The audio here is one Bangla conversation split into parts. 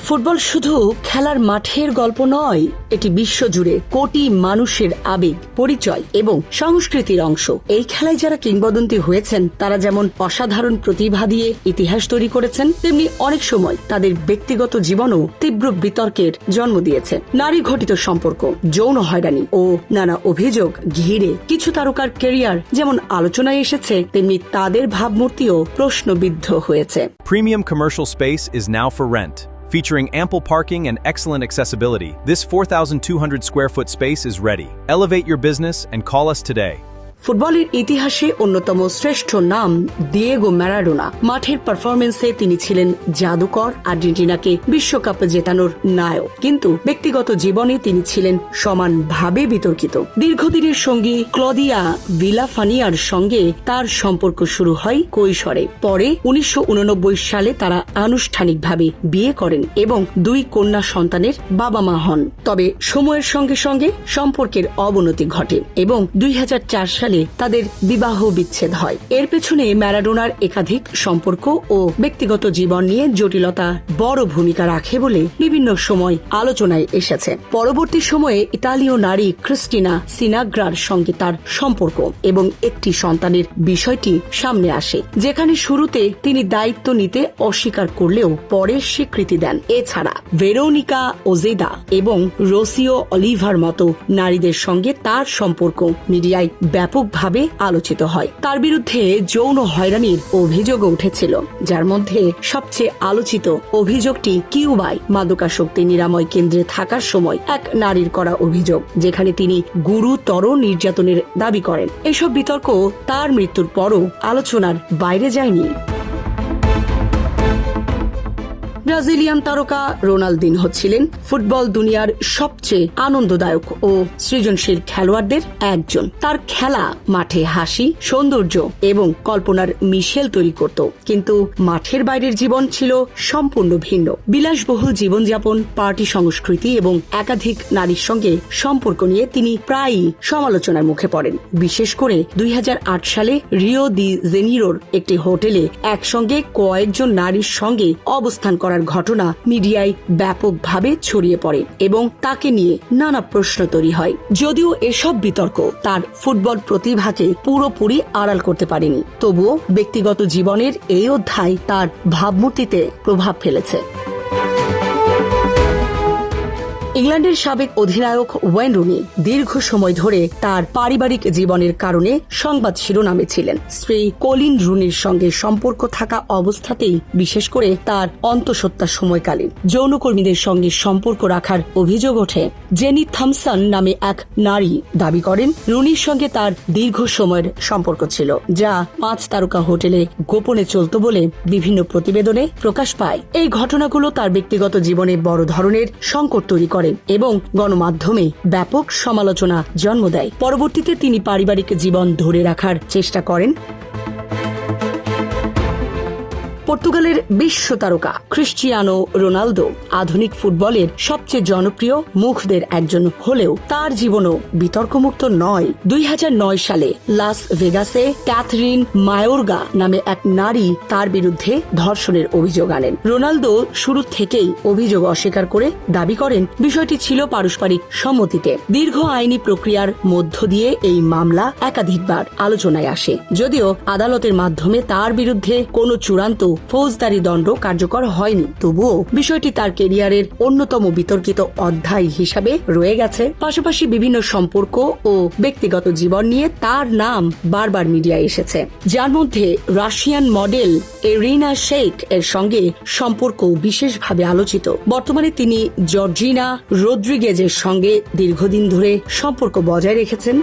ফুটবল শুধু খেলার মাঠের গল্প নয়, এটি বিশ্বজুড়ে কোটি মানুষের আবেগ, পরিচয় এবং সংস্কৃতির অংশ। এই খেলায় যারা কিংবদন্তি হয়েছেন তারা যেমন অসাধারণ প্রতিভা দিয়ে ইতিহাস তৈরি করেছেন, তেমনি অনেক সময় তাদের ব্যক্তিগত জীবনও তীব্র বিতর্কের জন্ম দিয়েছে। নারী ঘটিত সম্পর্ক, যৌন হয়রানি ও নানা অভিযোগ ঘিরে কিছু তারকার ক্যারিয়ার যেমন আলোচনায় এসেছে, তেমনি তাদের ভাবমূর্তিও প্রশ্নবিদ্ধ হয়েছে। Premium commercial space is now for rent. Featuring ample parking and excellent accessibility, this 4,200 square foot space is ready. Elevate your business and call us today. ফুটবলের ইতিহাসে অন্যতম শ্রেষ্ঠ নাম দিয়েগো ম্যারাডোনা। মাঠের পারফরমেন্সে তিনি ছিলেন জাদুকর, আর্জেন্টিনাকে বিশ্বকাপ জেতানোর নায়ক, কিন্তু ব্যক্তিগত জীবনে তিনি ছিলেন সমানভাবে বিতর্কিত। দীর্ঘদিনের সঙ্গী ক্লদিয়া ভিলাফানিয়ার সঙ্গে তার সম্পর্ক শুরু হয় কৈশোরে। পরে 1989 সালে তারা আনুষ্ঠানিকভাবে বিয়ে করেন এবং 2 কন্যা সন্তানের বাবা মা হন। তবে সময়ের সঙ্গে সঙ্গে সম্পর্কের অবনতি ঘটে এবং 2004 সালে তাদের বিবাহ বিচ্ছেদ হয়। এর পেছনে ম্যারাডোনার একাধিক সম্পর্ক ও ব্যক্তিগত জীবন নিয়ে জটিলতা বড় ভূমিকা রাখে বলে বিভিন্ন সময় আলোচনায় এসেছে। পরবর্তী সময়ে ইতালীয় নারী ক্রিস্টিনা সিনাগ্রার সঙ্গে তার সম্পর্ক এবং একটি সন্তানের বিষয়টি সামনে আসে, যেখানে শুরুতে তিনি দায়িত্ব নিতে অস্বীকার করলেও পরে স্বীকৃতি দেন। এছাড়া ভেরোনিকা ওজেদা এবং রোসিও অলিভার মতো নারীদের সঙ্গে তার সম্পর্ক মিডিয়ায় ব্যাপকভাবে আলোচিত হয়। তার বিরুদ্ধে যৌন হয়রানির অভিযোগও উঠেছিল, যার মধ্যে সবচেয়ে আলোচিত অভিযোগটি কিউবায় মাদকাসক্তি নিরাময় কেন্দ্রে থাকার সময় এক নারীর করা অভিযোগ, যেখানে তিনি গুরুতর নির্যাতনের দাবি করেন। এসব বিতর্ক তার মৃত্যুর পরও আলোচনার বাইরে যায়নি। ব্রাজিলিয়ান তারকা রোনালদিনহো ছিলেন ফুটবল দুনিয়ার সবচেয়ে আনন্দদায়ক ও সৃজনশীল খেলোয়াড়দের একজন। তার খেলা মাঠে হাসি, সৌন্দর্য এবং কল্পনার মিশেল তৈরি করত, কিন্তু মাঠের বাইরের জীবন ছিল সম্পূর্ণ ভিন্ন। বিলাসবহুল জীবনযাপন, পার্টি সংস্কৃতি এবং একাধিক নারীর সঙ্গে সম্পর্ক নিয়ে তিনি প্রায়ই সমালোচনার মুখে পড়েন। বিশেষ করে 2008 সালে রিও দি জেনিরোর একটি হোটেলে একসঙ্গে কয়েকজন নারীর সঙ্গে অবস্থান করার ঘটনা মিডিয়ায় ব্যাপকভাবে ছড়িয়ে পড়ে এবং তাকে নিয়ে নানা প্রশ্ন তৈরি হয়। যদিও এসব বিতর্ক তার ফুটবল প্রতিভাকে পুরোপুরি আড়াল করতে পারেনি, তবুও ব্যক্তিগত জীবনের এই অধ্যায় তার ভাবমূর্তিতে প্রভাব ফেলেছে। ইংল্যান্ডের সাবেক অধিনায়ক ওয়েন রুনি দীর্ঘ সময় ধরে তার পারিবারিক জীবনের কারণে সংবাদ শিরোনামে ছিলেন। স্ত্রী কলিন রুনির সঙ্গে সম্পর্ক থাকা অবস্থাতেই, বিশেষ করে তার অন্তঃসত্ত্বা সময়কালে যৌনকর্মীদের সঙ্গে সম্পর্ক রাখার অভিযোগ ওঠে। জেনি থমসন নামে এক নারী দাবি করেন রুনির সঙ্গে তার দীর্ঘ সময়ের সম্পর্ক ছিল, যা 5 তারকা হোটেলে গোপনে চলত বলে বিভিন্ন প্রতিবেদনে প্রকাশ পায়। এই ঘটনাগুলো তার ব্যক্তিগত জীবনে বড় ধরনের সংকট তৈরি করে এবং গণমাধ্যমে ব্যাপক সমালোচনা জন্ম দেয়। পরবর্তীতে তিনি পারিবারিক জীবন ধরে রাখার চেষ্টা করেন। পর্তুগালের বিশ্ব তারকা ক্রিস্টিয়ানো রোনালদো আধুনিক ফুটবলের সবচেয়ে জনপ্রিয় মুখদের একজন হলেও তার জীবনও বিতর্কমুক্ত নয়। 2009 সালে লাস ভেগাসে ক্যাথরিন মায়োরগা নামে এক নারী তার বিরুদ্ধে ধর্ষণের অভিযোগ আনেন। রোনালদো শুরু থেকেই অভিযোগ অস্বীকার করে দাবি করেন বিষয়টি ছিল পারস্পরিক সম্মতিতে। দীর্ঘ আইনি প্রক্রিয়ার মধ্য দিয়ে এই মামলা একাধিকবার আলোচনায় আসে, যদিও আদালতের মাধ্যমে তার বিরুদ্ধে কোনো চূড়ান্ত ফৌজদারি দণ্ড কার্যকর হয়নি। তবুও বিষয়টি তার ক্যারিয়ারের অন্যতম বিতর্কিত অধ্যায় হিসাবে রয়ে গেছে। পাশাপাশি বিভিন্ন সম্পর্ক ও ব্যক্তিগত জীবন নিয়ে তার নাম বারবার মিডিয়ায় এসেছে, যার মধ্যে রাশিয়ান মডেল এরিনা শেখ এর সঙ্গে সম্পর্ক বিশেষভাবে আলোচিত। বর্তমানে তিনি জর্জিনা রদ্রিগেজের সঙ্গে দীর্ঘদিন ধরে সম্পর্ক বজায় রেখেছেন।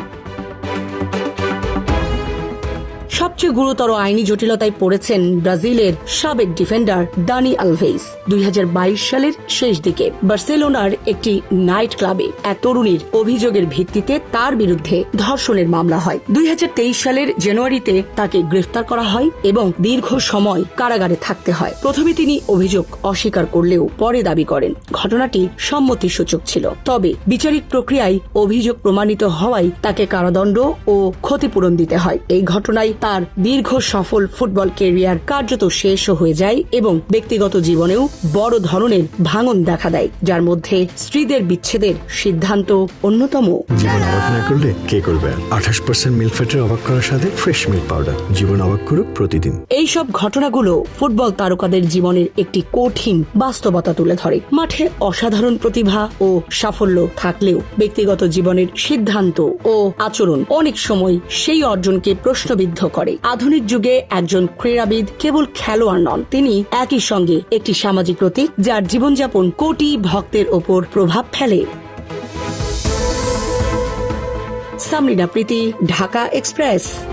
সবচেয়ে গুরুতর আইনি জটিলতায় পড়েছেন ব্রাজিলের সাবেক ডিফেন্ডার দানি আলভেজ। 2022 সালের শেষ দিকে বার্সেলোনার একটি নাইট ক্লাবে এক তরুণীর অভিযোগের ভিত্তিতে তার বিরুদ্ধে ধর্ষণের মামলা হয়। 2023 সালের জানুয়ারিতে তাকে গ্রেফতার করা হয় এবং দীর্ঘ সময় কারাগারে থাকতে হয়। প্রথমে তিনি অভিযোগ অস্বীকার করলেও পরে দাবি করেন ঘটনাটি সম্মতিসূচক ছিল। তবে বিচারিক প্রক্রিয়ায় অভিযোগ প্রমাণিত হওয়ায় তাকে কারাদণ্ড ও ক্ষতিপূরণ দিতে হয়। এই ঘটনায় তার দীর্ঘ সফল ফুটবল ক্যারিয়ার কার্যত শেষও হয়ে যায় এবং ব্যক্তিগত জীবনেও বড় ধরনের ভাঙন দেখা দেয়, যার মধ্যে স্ত্রীদের বিচ্ছেদের সিদ্ধান্ত অন্যতম। জীবন অবাক না করলে কে করবে? 28% মিল্ক ফ্যাটের অবাক করার সাথে ফ্রেশ মিল্ক পাউডার। জীবন অবাক করুক প্রতিদিন। এইসব ঘটনাগুলো ফুটবল তারকাদের জীবনের একটি কঠিন বাস্তবতা তুলে ধরে। মাঠে অসাধারণ প্রতিভা ও সাফল্য থাকলেও ব্যক্তিগত জীবনের সিদ্ধান্ত ও আচরণ অনেক সময় সেই অর্জনকে প্রশ্নবিদ্ধ করে। আধুনিক যুগে একজন ক্রীড়াবিদ কেবল খেলোয়াড় নন, তিনি একই সঙ্গে একটি সামাজিক প্রতীক, যার জীবনযাপন কোটি ভক্তের ওপর প্রভাব ফেলে। সামরিনা প্রীতি, ঢাকা এক্সপ্রেস।